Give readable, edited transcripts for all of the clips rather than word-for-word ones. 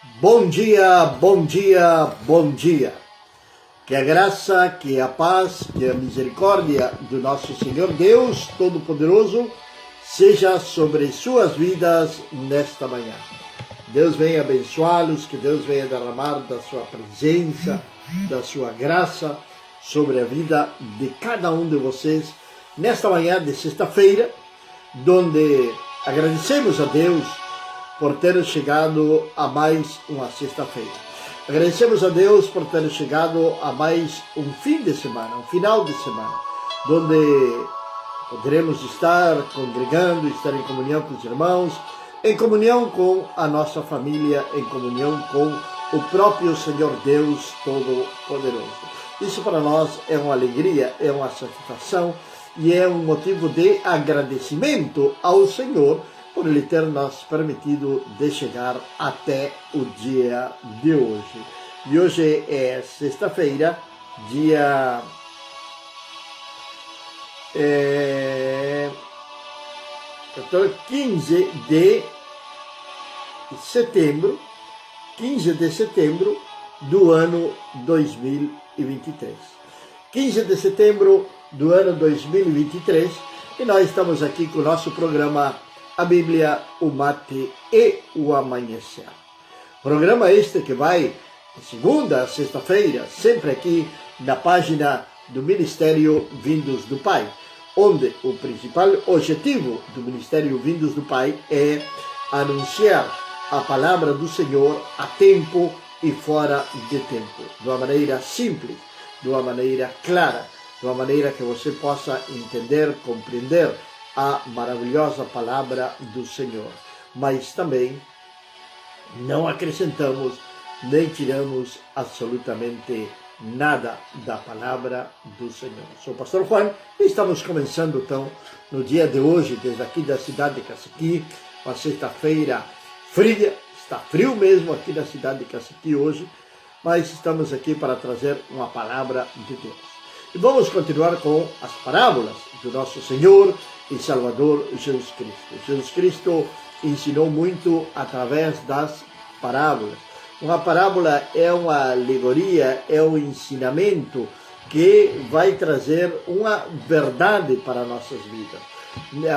Bom dia, bom dia, bom dia. Que a graça, que a paz, que a misericórdia do nosso Senhor Deus Todo-Poderoso seja sobre suas vidas nesta manhã. Deus venha abençoá-los, que Deus venha derramar da sua presença, da sua graça sobre a vida de cada um de vocês nesta manhã de sexta-feira, onde agradecemos a Deus por ter chegado a mais uma sexta-feira. Agradecemos a Deus por ter chegado a mais um fim de semana, um final de semana, onde poderemos estar congregando, estar em comunhão com os irmãos, em comunhão com a nossa família, em comunhão com o próprio Senhor Deus Todo-Poderoso. Isso para nós é uma alegria, é uma satisfação e é um motivo de agradecimento ao Senhor por Ele ter nos permitido de chegar até o dia de hoje. E hoje é sexta-feira, dia 15 de setembro do ano 2023. 15 de setembro do ano 2023, e nós estamos aqui com o nosso programa A Bíblia, o Mate e o Amanhecer. Programa este que vai de segunda a sexta-feira, sempre aqui na página do Ministério Vindos do Pai, onde o principal objetivo do Ministério Vindos do Pai é anunciar a palavra do Senhor a tempo e fora de tempo, de uma maneira simples, de uma maneira clara, de uma maneira que você possa entender, compreender a maravilhosa palavra do Senhor. Mas também não acrescentamos nem tiramos absolutamente nada da palavra do Senhor. Sou o pastor Juan e estamos começando então no dia de hoje, desde aqui da cidade de Caciqui, uma sexta-feira fria, está frio mesmo aqui na cidade de Caciqui hoje, mas estamos aqui para trazer uma palavra de Deus. E vamos continuar com as parábolas do nosso Senhor e Salvador Jesus Cristo. Jesus Cristo ensinou muito através das parábolas. Uma parábola é uma alegoria, é um ensinamento que vai trazer uma verdade para nossas vidas.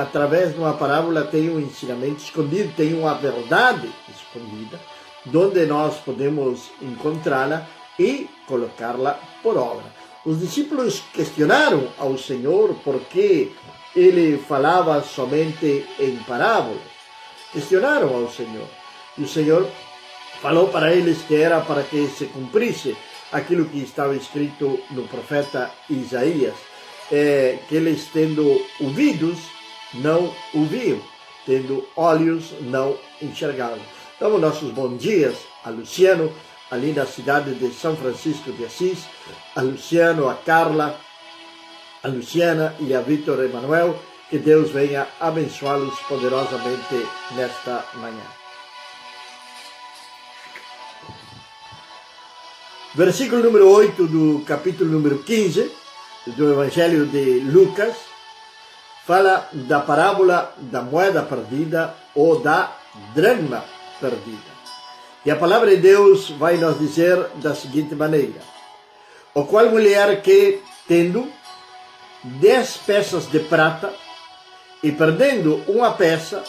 Através de uma parábola tem um ensinamento escondido, tem uma verdade escondida, onde nós podemos encontrá-la e colocá-la por obra. Os discípulos questionaram ao Senhor por que ele falava somente em parábolas. Questionaram ao Senhor. E o Senhor falou para eles que era para que se cumprisse aquilo que estava escrito no profeta Isaías, que eles tendo ouvidos, não ouviam, tendo olhos, não enxergavam. Damos nossos bons dias a Luciano, ali na cidade de São Francisco de Assis, a Luciano, a Carla, a Luciana e a Vitor Emanuel, que Deus venha abençoá-los poderosamente nesta manhã. Versículo número 8 do capítulo número 15 do Evangelho de Lucas fala da parábola da moeda perdida ou da dracma perdida. E a palavra de Deus vai nos dizer da seguinte maneira: o qual mulher que, tendo 10 peças de prata e perdendo uma peça,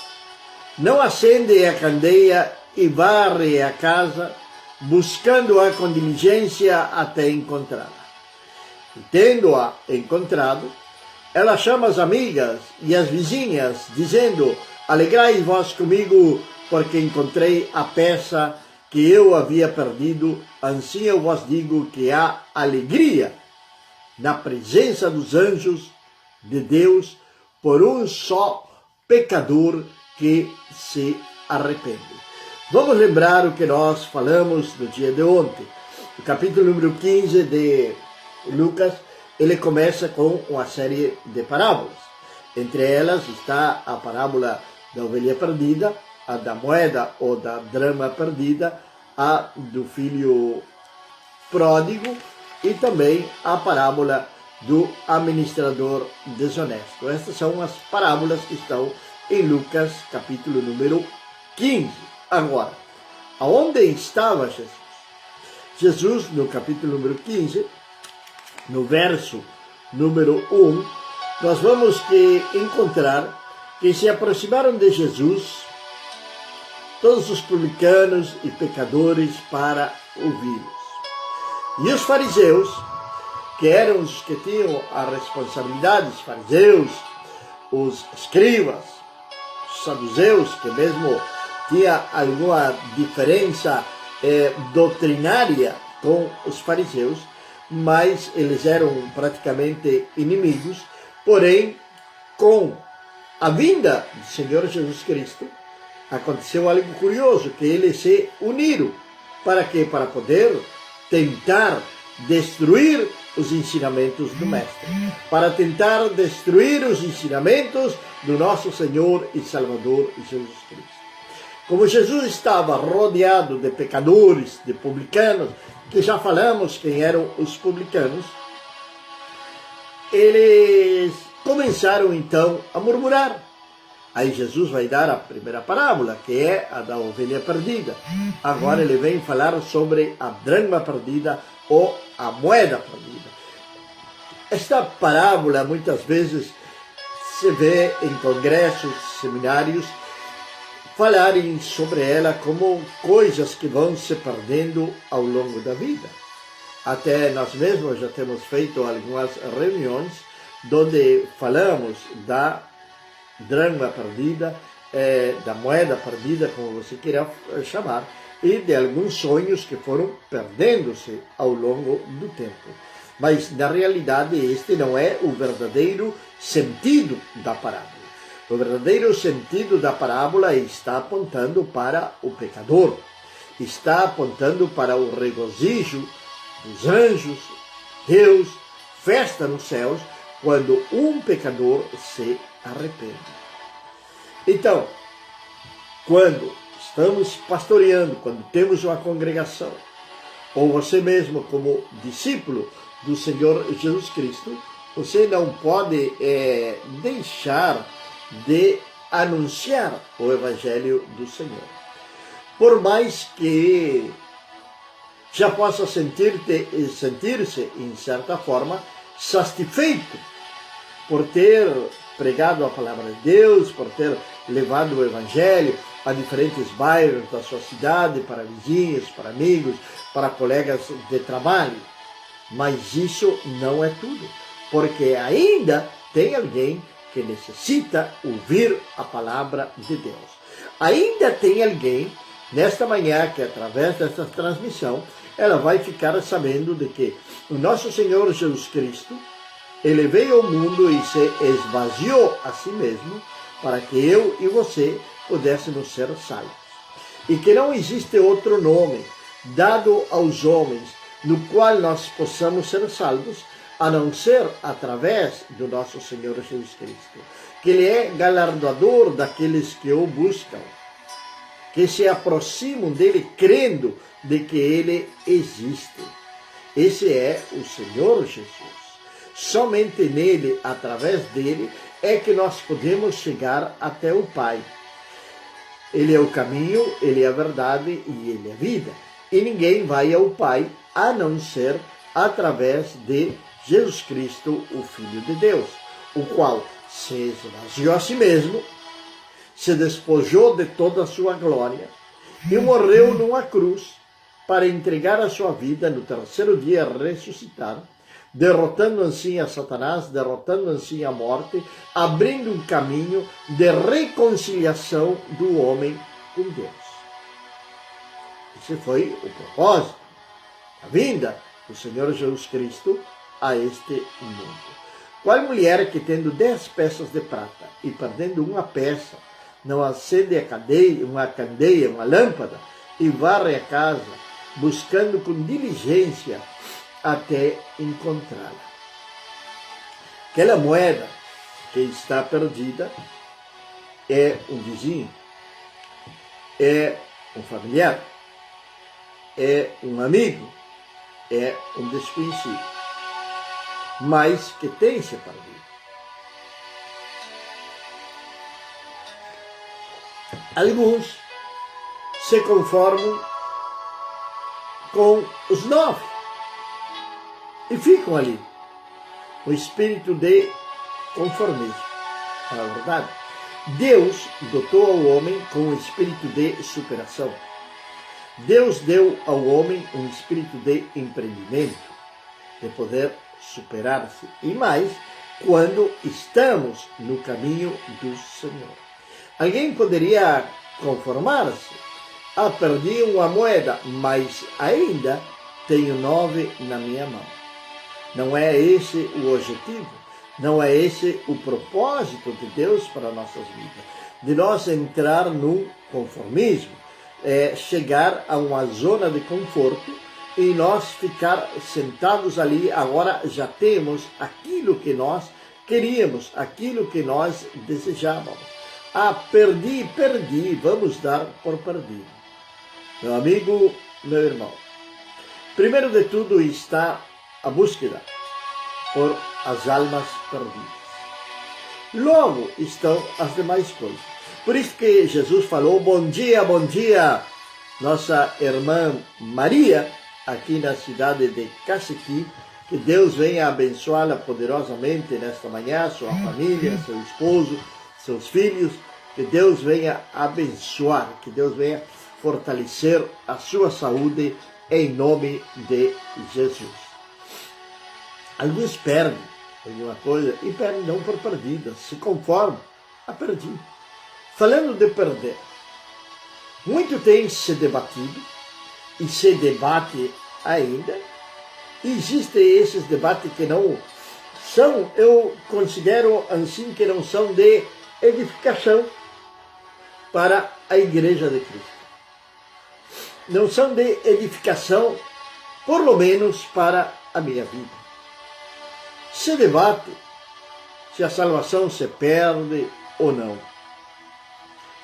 não acende a candeia e varre a casa, buscando-a com diligência até encontrá-la. E tendo-a encontrado, ela chama as amigas e as vizinhas, dizendo: alegrai-vos comigo, porque encontrei a peça que eu havia perdido. Assim eu vos digo que há alegria na presença dos anjos de Deus por um só pecador que se arrepende. Vamos lembrar o que nós falamos no dia de ontem. O capítulo número 15 de Lucas, ele começa com uma série de parábolas. Entre elas está a parábola da ovelha perdida, a da moeda ou da dracma perdida, a do filho pródigo e também a parábola do administrador desonesto. Estas são as parábolas que estão em Lucas capítulo número 15. Agora, Aonde estava Jesus? Jesus, no capítulo número 15, no verso número 1, nós vamos encontrar que se aproximaram de Jesus todos os publicanos e pecadores para ouvi-los. E os fariseus, que eram os que tinham a responsabilidade, os fariseus, os escribas, os saduceus, que mesmo tinha alguma diferença doutrinária com os fariseus, mas eles eram praticamente inimigos. Porém, com a vinda do Senhor Jesus Cristo, aconteceu algo curioso, que eles se uniram. Para quê? Para poder tentar destruir os ensinamentos do Mestre, para tentar destruir os ensinamentos do nosso Senhor e Salvador Jesus Cristo. Como Jesus estava rodeado de pecadores, de publicanos, que já falamos quem eram os publicanos, eles começaram então a murmurar. Aí Jesus vai dar a primeira parábola, que é a da ovelha perdida. Agora ele vem falar sobre a dracma perdida ou a moeda perdida. Esta parábola muitas vezes se vê em congressos, seminários, falarem sobre ela como coisas que vão se perdendo ao longo da vida. Até nós mesmos já temos feito algumas reuniões onde falamos da dracma perdida, da moeda perdida, como você queira chamar, e de alguns sonhos que foram perdendo-se ao longo do tempo. Mas, na realidade, este não é o verdadeiro sentido da parábola. O verdadeiro sentido da parábola está apontando para o pecador, está apontando para o regozijo dos anjos, Deus, festa nos céus, quando um pecador se arrepende. Então, quando estamos pastoreando, quando temos uma congregação, ou você mesmo como discípulo do Senhor Jesus Cristo, você não pode deixar de anunciar o Evangelho do Senhor. Por mais que já possa sentir-se, em certa forma, satisfeito por ter pregado a palavra de Deus, por ter levado o Evangelho a diferentes bairros da sua cidade, para vizinhos, para amigos, para colegas de trabalho. Mas isso não é tudo, porque ainda tem alguém que necessita ouvir a palavra de Deus. Ainda tem alguém, nesta manhã, que através dessa transmissão, ela vai ficar sabendo de que o nosso Senhor Jesus Cristo, ele veio ao mundo e se esvaziou a si mesmo para que eu e você pudéssemos ser salvos. E que não existe outro nome dado aos homens no qual nós possamos ser salvos, a não ser através do nosso Senhor Jesus Cristo. Que Ele é galardoador daqueles que o buscam, que se aproximam dele crendo de que Ele existe. Esse é o Senhor Jesus. Somente nele, através dele, é que nós podemos chegar até o Pai. Ele é o caminho, Ele é a verdade e Ele é a vida. E ninguém vai ao Pai a não ser através de Jesus Cristo, o Filho de Deus, o qual se esvaziou a si mesmo, se despojou de toda a sua glória e morreu numa cruz para entregar a sua vida no terceiro dia ressuscitar, derrotando assim a Satanás, derrotando assim a morte, abrindo um caminho de reconciliação do homem com Deus. Esse foi o propósito, a vinda do Senhor Jesus Cristo a este mundo. Qual mulher que tendo 10 peças de prata e perdendo uma peça, não acende uma candeia, uma lâmpada, e varre a casa, buscando com diligência até encontrá-la? Aquela moeda que está perdida é um vizinho, é um familiar, é um amigo, é um desconhecido, mas que tem se perdido. Alguns se conformam com os 9 e ficam ali. O espírito de conformismo. Não é verdade? Deus dotou ao homem com um espírito de superação. Deus deu ao homem um espírito de empreendimento, de poder superar-se. E mais, quando estamos no caminho do Senhor. Alguém poderia conformar-se. Perdi uma moeda, mas ainda tenho 9 na minha mão. Não é esse o objetivo. Não é esse o propósito de Deus para nossas vidas. De nós entrar no conformismo. Chegar a uma zona de conforto e nós ficar sentados ali. Agora já temos aquilo que nós queríamos, aquilo que nós desejávamos. Perdi, vamos dar por perdido. Meu amigo, meu irmão, primeiro de tudo está a búsqueda por as almas perdidas. Logo estão as demais coisas. Por isso que Jesus falou, bom dia, nossa irmã Maria, aqui na cidade de Cacequi, que Deus venha abençoá-la poderosamente nesta manhã, sua família, seu esposo, seus filhos, que Deus venha abençoar, que Deus venha fortalecer a sua saúde em nome de Jesus. Alguns perdem alguma coisa e perdem não por perdida, se conformam, perdi. Falando de perder, muito tem se debatido e se debate ainda. Existem esses debates que não são, eu considero assim, que não são de edificação para a Igreja de Cristo. Não são de edificação, por lo menos para a minha vida. Se debate se a salvação se perde ou não.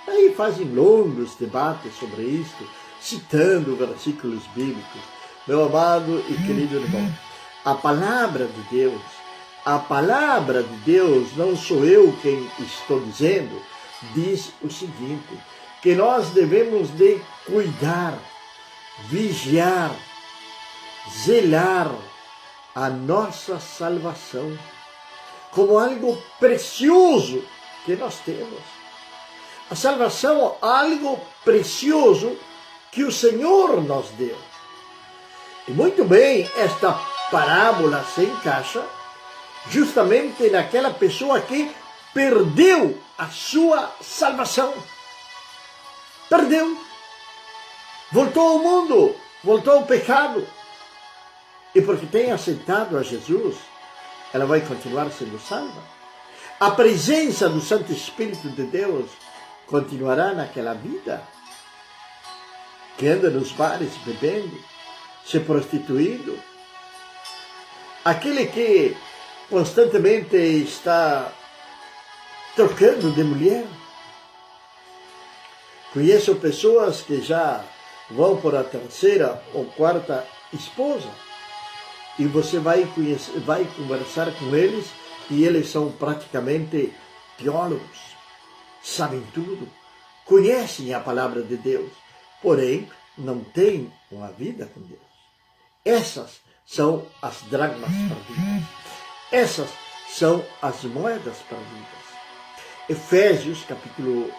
Aí fazem longos debates sobre isto, citando versículos bíblicos. Meu amado e querido irmão, a palavra de Deus, não sou eu quem estou dizendo, diz o seguinte, que nós devemos de cuidar, vigiar, zelar a nossa salvação como algo precioso que nós temos. A salvação é algo precioso que o Senhor nos deu. E muito bem, esta parábola se encaixa justamente naquela pessoa que perdeu a sua salvação. Perdeu. Voltou ao mundo, voltou ao pecado. E porque tem aceitado a Jesus, ela vai continuar sendo salva. A presença do Santo Espírito de Deus continuará naquela vida, que anda nos bares bebendo, se prostituindo. Aquele que constantemente está trocando de mulher. Conheço pessoas que já vão por a terceira ou quarta esposa. E você vai conversar com eles e eles são praticamente teólogos. Sabem tudo, conhecem a palavra de Deus, porém não têm uma vida com Deus. Essas são as dracmas perdidas. Essas são as moedas perdidas. Efésios, capítulo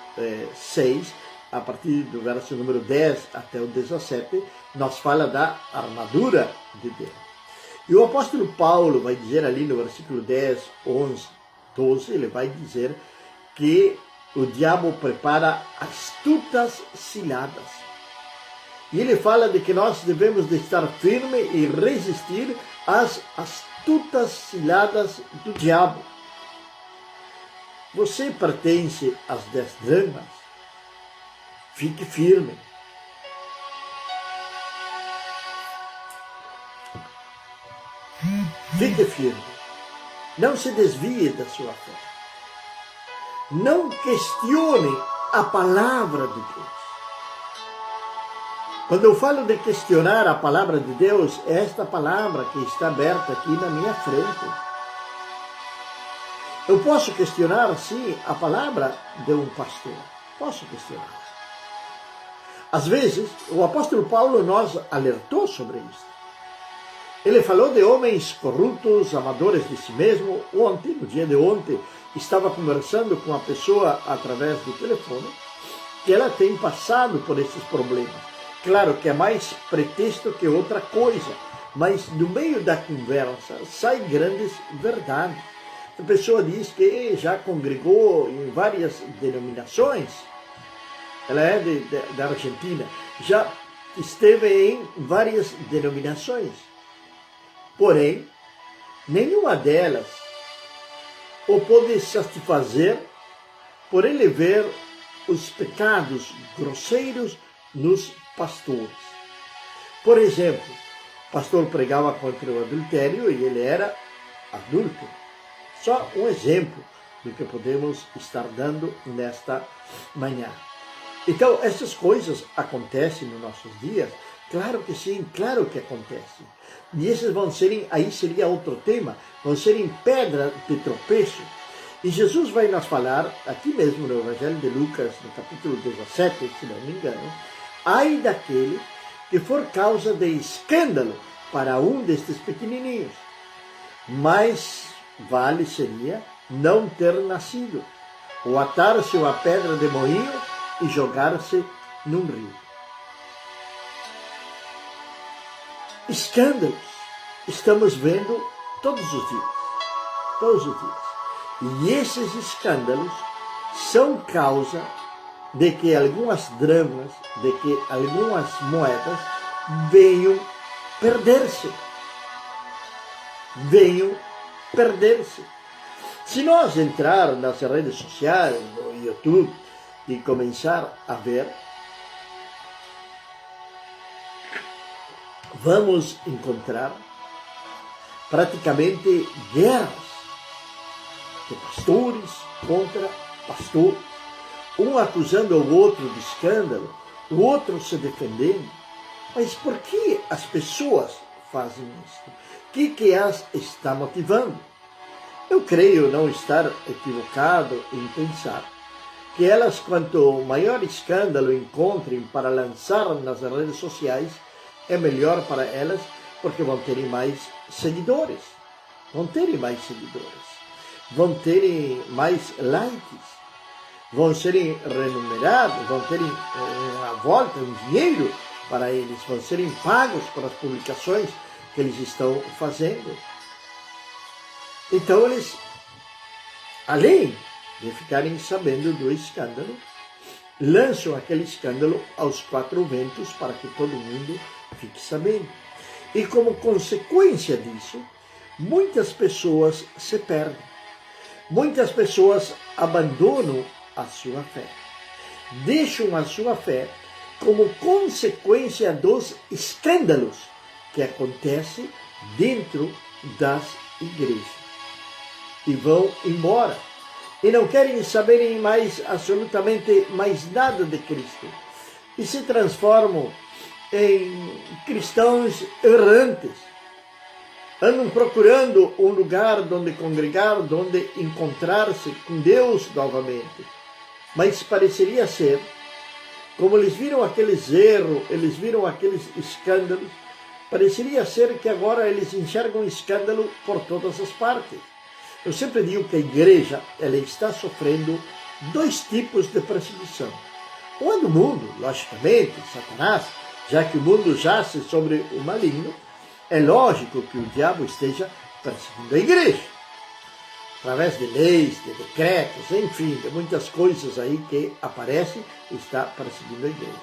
6, a partir do verso número 10 até o 17, nos fala da armadura de Deus. E o apóstolo Paulo vai dizer ali no versículo 10, 11, 12, ele vai dizer que o diabo prepara astutas ciladas. E ele fala de que nós devemos de estar firmes e resistir às astutas ciladas do diabo. Você pertence às 10 dracmas. Fique firme. Fique firme. Não se desvie da sua fé. Não questione a palavra de Deus. Quando eu falo de questionar a palavra de Deus, é esta palavra que está aberta aqui na minha frente. Eu posso questionar, sim, a palavra de um pastor. Posso questionar. Às vezes, o apóstolo Paulo nos alertou sobre isso. Ele falou de homens corruptos, amadores de si mesmo. Ontem, no dia de ontem, estava conversando com uma pessoa através do telefone que ela tem passado por esses problemas. Claro que é mais pretexto que outra coisa, mas no meio da conversa saem grandes verdades. A pessoa diz que já congregou em várias denominações, ela é da Argentina, já esteve em várias denominações, porém, nenhuma delas o pode satisfazer por ele ver os pecados grosseiros nos pastores. Por exemplo, o pastor pregava contra o adultério e ele era adulto. Só um exemplo do que podemos estar dando nesta manhã. Então, essas coisas acontecem nos nossos dias? Claro que sim, claro que acontecem. E esses vão serem, aí seria outro tema, vão serem pedra de tropeço. E Jesus vai nos falar, aqui mesmo no Evangelho de Lucas, no capítulo 17, se não me engano, ai daquele que for causa de escândalo para um destes pequenininhos. Mais vale seria não ter nascido, ou atar-se a pedra de moinho e jogar-se num rio. Escândalos estamos vendo todos os dias. Todos os dias. E esses escândalos são causa de que algumas dramas, de que algumas moedas venham perder-se. Venham perder-se. Se nós entrar nas redes sociais, no YouTube, e começar a ver, vamos encontrar praticamente guerras de pastores contra pastores, um acusando o outro de escândalo, o outro se defendendo. Mas por que as pessoas fazem isso? O que as está motivando? Eu creio não estar equivocado em pensar que elas, quanto maior escândalo encontrem para lançar nas redes sociais, é melhor para elas, porque vão ter mais seguidores, vão ter mais likes, vão serem remunerados, vão terem uma volta, um dinheiro para eles, vão serem pagos pelas publicações que eles estão fazendo. Então eles, além de ficarem sabendo do escândalo, lançam aquele escândalo aos quatro ventos para que todo mundo fique sabendo. E como consequência disso, muitas pessoas se perdem. Muitas pessoas abandonam a sua fé. Deixam a sua fé como consequência dos escândalos que acontecem dentro das igrejas. E vão embora. E não querem saberem mais, absolutamente mais nada de Cristo. E se transformam em cristãos errantes. Andam procurando um lugar onde congregar, onde encontrar-se com Deus novamente. Mas pareceria ser, como eles viram aqueles erros, eles viram aqueles escândalos, pareceria ser que agora eles enxergam escândalo por todas as partes. Eu sempre digo que a igreja ela está sofrendo dois tipos de perseguição. Um é do mundo, logicamente, Satanás, já que o mundo jace sobre o maligno, é lógico que o diabo esteja perseguindo a igreja. Através de leis, de decretos, enfim, de muitas coisas aí que aparecem, está perseguindo a igreja.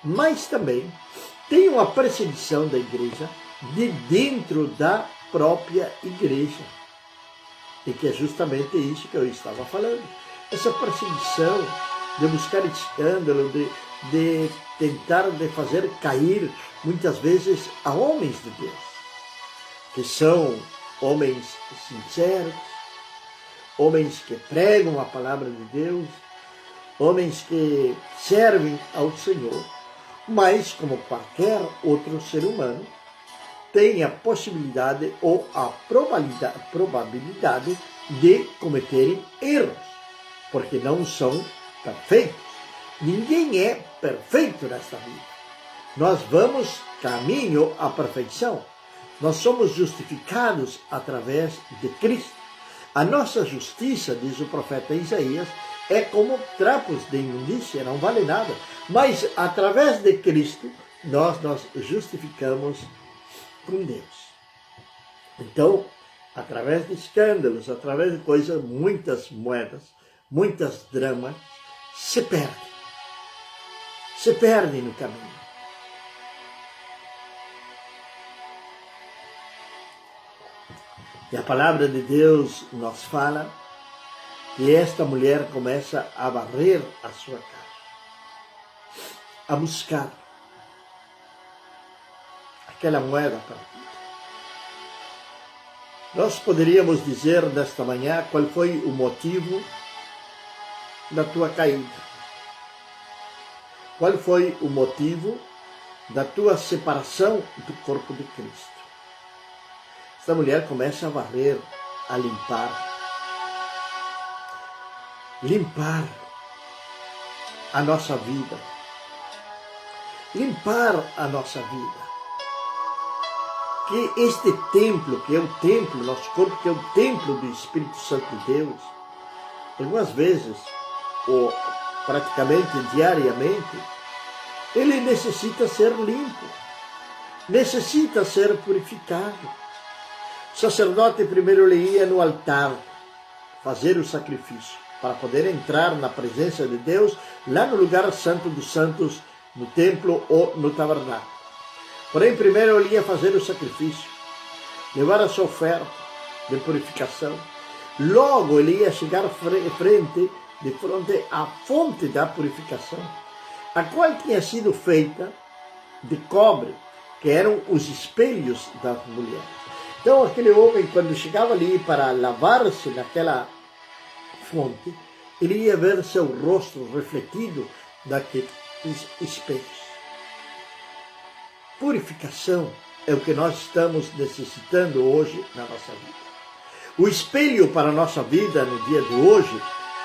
Mas também tem uma perseguição da igreja de dentro da própria igreja. E que é justamente isso que eu estava falando. Essa perseguição de buscar escândalo, de tentar de fazer cair, muitas vezes, a homens de Deus, que são homens sinceros, homens que pregam a palavra de Deus, homens que servem ao Senhor, mas, como qualquer outro ser humano, tem a possibilidade ou a probabilidade de cometerem erros, porque não são perfeitos. Ninguém é perfeito nesta vida. Nós vamos caminho à perfeição. Nós somos justificados através de Cristo. A nossa justiça, diz o profeta Isaías, é como trapos de imundícia, não vale nada. Mas através de Cristo, nós justificamos com Deus. Então, através de escândalos, através de coisas, muitas moedas, muitas dramas, se perdem no caminho. E a palavra de Deus nos fala que esta mulher começa a varrer a sua casa, a buscar aquela moeda perdida. Nós poderíamos dizer nesta manhã qual foi o motivo da tua caída. Qual foi o motivo da tua separação do corpo de Cristo? Esta mulher começa a varrer, a limpar a nossa vida, limpar a nossa vida. Que este templo, que é o templo, nosso corpo, que é o templo do Espírito Santo de Deus, algumas vezes, ou praticamente diariamente, ele necessita ser limpo, necessita ser purificado. O sacerdote primeiro ele ia no altar fazer o sacrifício, para poder entrar na presença de Deus, lá no lugar santo dos santos, no templo ou no tabernáculo. Porém, primeiro ele ia fazer o sacrifício, levar a sua oferta de purificação. Logo ele ia chegar de frente à fonte da purificação, a qual tinha sido feita de cobre, que eram os espelhos das mulheres. Então aquele homem, quando chegava ali para lavar-se naquela fonte, ele ia ver seu rosto refletido naqueles espelhos. Purificação é o que nós estamos necessitando hoje na nossa vida. O espelho para a nossa vida no dia de hoje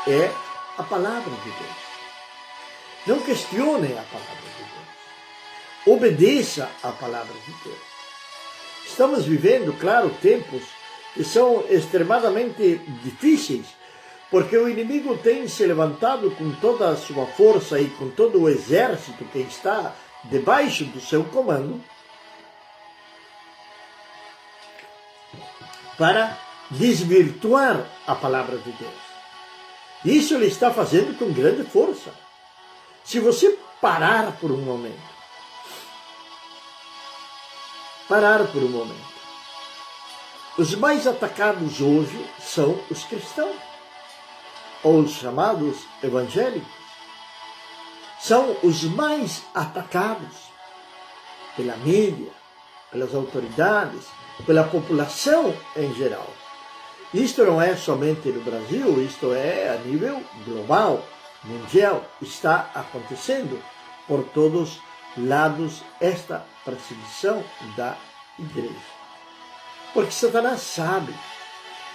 é a palavra de Deus. Não questione a palavra de Deus. Obedeça a palavra de Deus. Estamos vivendo, claro, tempos que são extremadamente difíceis, porque o inimigo tem se levantado com toda a sua força e com todo o exército que está debaixo do seu comando para desvirtuar a palavra de Deus. Isso ele está fazendo com grande força. Se você parar por um momento, os mais atacados hoje são os cristãos, ou os chamados evangélicos. São os mais atacados pela mídia, pelas autoridades, pela população em geral. Isto não é somente no Brasil, isto é a nível global, mundial. Está acontecendo por todos lados esta perseguição da igreja. Porque Satanás sabe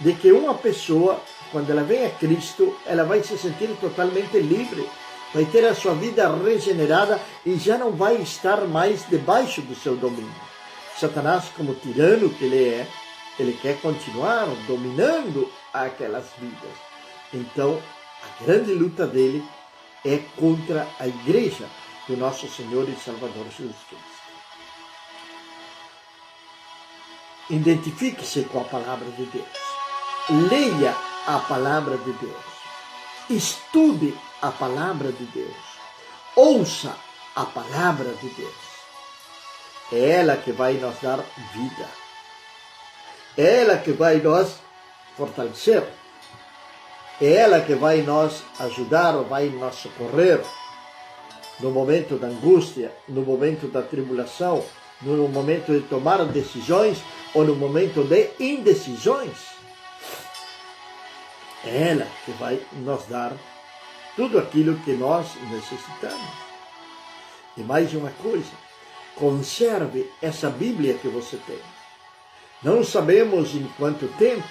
de que uma pessoa, quando ela vem a Cristo, ela vai se sentir totalmente livre, vai ter a sua vida regenerada e já não vai estar mais debaixo do seu domínio. Satanás, como tirano que ele é, ele quer continuar dominando aquelas vidas. Então, a grande luta dele é contra a igreja do nosso Senhor e Salvador Jesus Cristo. Identifique-se com a palavra de Deus. Leia a palavra de Deus. Estude a palavra de Deus. Ouça a palavra de Deus. É ela que vai nos dar vida. É ela que vai nos fortalecer. É ela que vai nos ajudar, vai nos socorrer no momento da angústia, no momento da tribulação, no momento de tomar decisões ou no momento de indecisões. É ela que vai nos dar tudo aquilo que nós necessitamos. E mais uma coisa, conserve essa Bíblia que você tem. Não sabemos em quanto tempo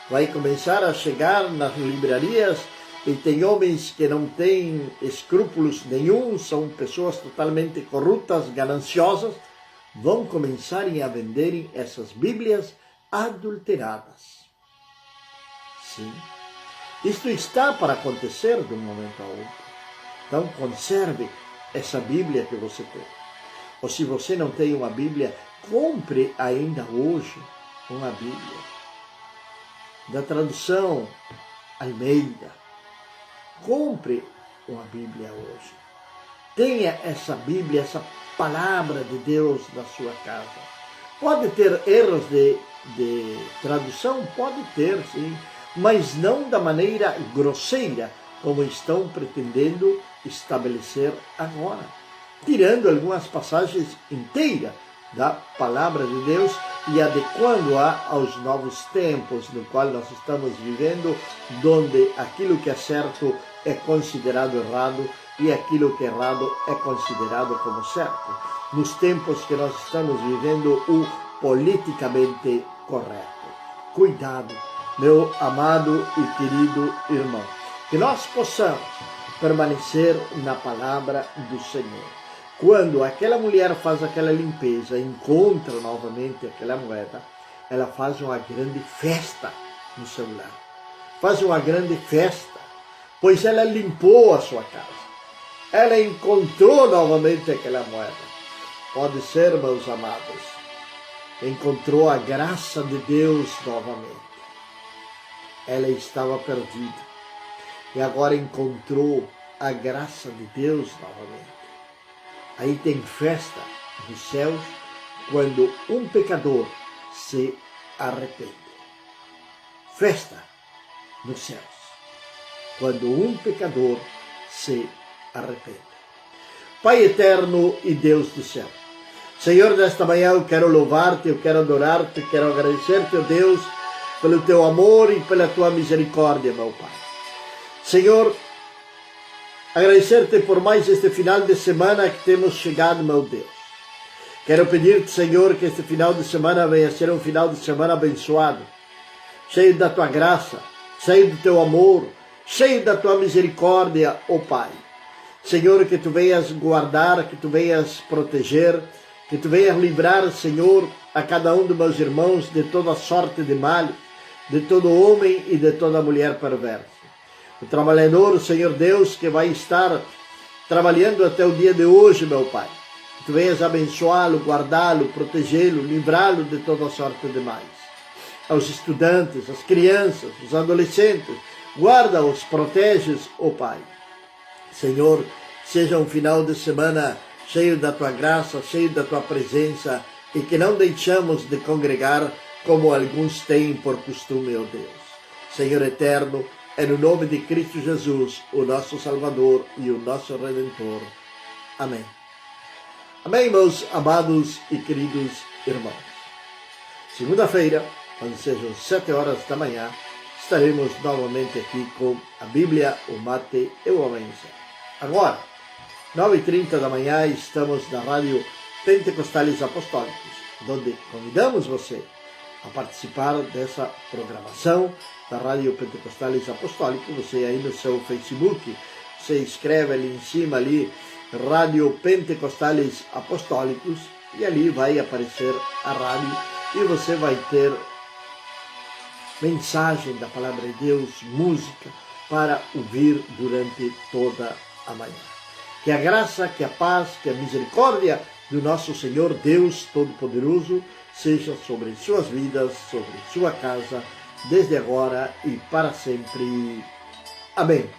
vai começar a chegar nas livrarias e tem homens que não têm escrúpulos nenhum, são pessoas totalmente corruptas, gananciosas, vão começar a venderem essas Bíblias adulteradas. Sim, isto está para acontecer de um momento a outro. Então conserve essa Bíblia que você tem. Ou se você não tem uma Bíblia, compre ainda hoje uma Bíblia da tradução Almeida. Compre uma Bíblia hoje. Tenha essa Bíblia, essa palavra de Deus na sua casa. Pode ter erros de tradução? Pode ter, sim, mas não da maneira grosseira como estão pretendendo estabelecer agora, tirando algumas passagens inteiras da palavra de Deus e adequando-a aos novos tempos no qual nós estamos vivendo, onde aquilo que é certo é considerado errado e aquilo que é errado é considerado como certo. Nos tempos que nós estamos vivendo, o politicamente correto. Cuidado, meu amado e querido irmão, que nós possamos permanecer na palavra do Senhor. Quando aquela mulher faz aquela limpeza, encontra novamente aquela moeda, ela faz uma grande festa no seu lar. Faz uma grande festa, pois ela limpou a sua casa. Ela encontrou novamente aquela moeda. Pode ser, meus amados, encontrou a graça de Deus novamente. Ela estava perdida e agora encontrou a graça de Deus novamente. Aí tem festa dos céus quando um pecador se arrepende. Festa nos céus quando um pecador se arrepende. Pai eterno e Deus do céu, Senhor, nesta manhã eu quero louvar-te, eu quero adorar-te, quero agradecer-te, ó Deus, pelo teu amor e pela tua misericórdia, meu Pai. Senhor, agradecer-te por mais este final de semana que temos chegado, meu Deus. Quero pedir-te, Senhor, que este final de semana venha ser um final de semana abençoado, cheio da tua graça, cheio do teu amor, cheio da tua misericórdia, ó Pai. Senhor, que tu venhas guardar, que tu venhas proteger, que tu venhas livrar, Senhor, a cada um dos meus irmãos de toda sorte de mal, de todo homem e de toda mulher perversa. O trabalhador, Senhor Deus, que vai estar trabalhando até o dia de hoje, meu Pai. Que tu venhas abençoá-lo, guardá-lo, protegê-lo, livrá-lo de toda sorte de males. Aos estudantes, às crianças, os adolescentes, guarda-os, protege-os, ó Pai. Senhor, seja um final de semana cheio da tua graça, cheio da tua presença e que não deixamos de congregar como alguns têm por costume, ó Deus. Senhor eterno, é no nome de Cristo Jesus, o nosso Salvador e o nosso Redentor. Amém. Amém, meus amados e queridos irmãos. Segunda-feira, quando sejam 7 horas da manhã, estaremos novamente aqui com a Bíblia, o mate e o amanhecer. Agora, 9h30 da manhã, estamos na Rádio Pentecostales Apostólicos, onde convidamos você a participar dessa programação da Rádio Pentecostales Apostólicos. Você aí no seu Facebook, você escreve ali em cima, ali, Rádio Pentecostales Apostólicos, e ali vai aparecer a rádio e você vai ter mensagem da Palavra de Deus, música, para ouvir durante toda a manhã. Que a graça, que a paz, que a misericórdia do nosso Senhor Deus Todo-Poderoso seja sobre suas vidas, sobre sua casa, desde agora e para sempre. Amém.